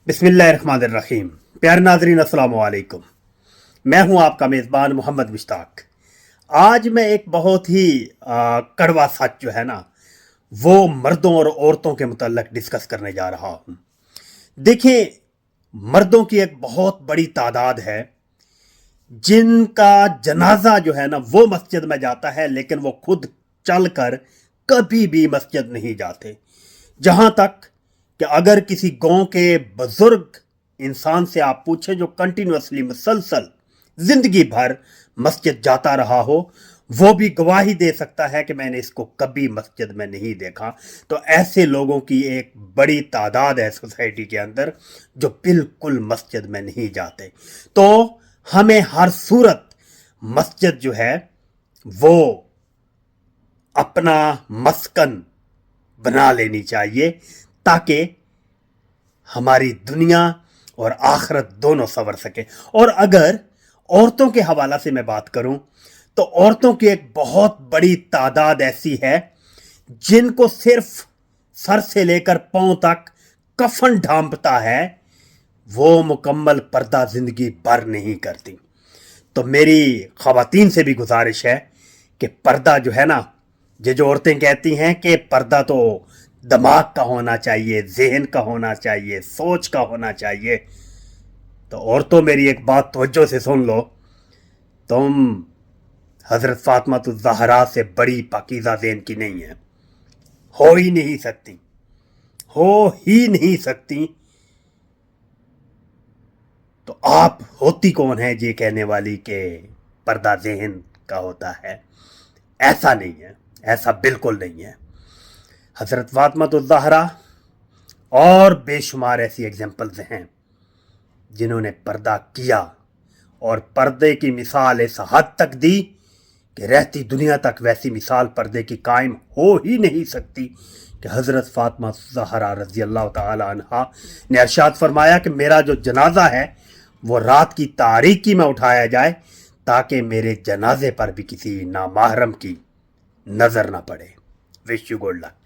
बिस्मिल्लाहिर्रहमानिर्रहीम। प्यारे नाज़रीन, अस्सलाम वालेकुम। मैं हूं आपका मेज़बान मोहम्मद मुश्ताक। आज मैं एक बहुत ही कड़वा सच जो है ना, वो मर्दों और औरतों के मुतल्लिक़ डिस्कस करने जा रहा हूं। देखिए, मर्दों की एक बहुत बड़ी तादाद है जिनका जनाजा जो है ना वो मस्जिद में जाता है, लेकिन वो खुद चल कर कभी भी मस्जिद नहीं जाते। जहां तक कि अगर किसी गांव के बुजुर्ग इंसान से आप पूछें जो कंटिन्यूसली मुसलसल जिंदगी भर मस्जिद जाता रहा हो, वो भी गवाही दे सकता है कि मैंने इसको कभी मस्जिद में नहीं देखा। तो ऐसे लोगों की एक बड़ी तादाद है सोसाइटी के अंदर जो बिल्कुल मस्जिद में नहीं जाते। तो हमें हर सूरत मस्जिद जो है वो अपना मस्कन बना लेनी चाहिए, ताकि हमारी दुनिया और आखिरत दोनों संवर सके। और अगर औरतों के हवाला से मैं बात करूं तो औरतों की एक बहुत बड़ी तादाद ऐसी है जिनको सिर्फ सर से लेकर पांव तक कफन ढांपता है, वो मुकम्मल पर्दा जिंदगी भर नहीं करती। तो मेरी ख़वातीन से भी गुजारिश है कि पर्दा जो है ना, ये जो औरतें कहती हैं कि पर्दा तो दिमाग का होना चाहिए, जहन का होना चाहिए, सोच का होना चाहिए, तो औरतों मेरी एक बात तवज्जो से सुन लो। तुम हजरत फातिमा ज़हरा से बड़ी पाकीज़ा ज़हन की नहीं है, हो ही नहीं सकती, हो ही नहीं सकती। तो आप होती कौन है ये कहने वाली कि पर्दा ज़हन का होता है? ऐसा नहीं है, ऐसा बिल्कुल नहीं है। हजरत फातिमा ज़हरा और बेशुमार ऐसी एग्जाम्पल्स हैं जिन्होंने पर्दा किया, और पर्दे की मिसाल इस हद तक दी कि रहती दुनिया तक वैसी मिसाल पर्दे की कायम हो ही नहीं सकती कि हज़रत फातिमा ज़हरा रज़ी अल्लाह ताला अन्हा ने इरशाद फरमाया कि मेरा जो जनाजा है वो रात की तारीकी में उठाया जाए, ताकि मेरे जनाजे पर भी किसी नामाहरम की नज़र ना पड़े। Wish you good luck.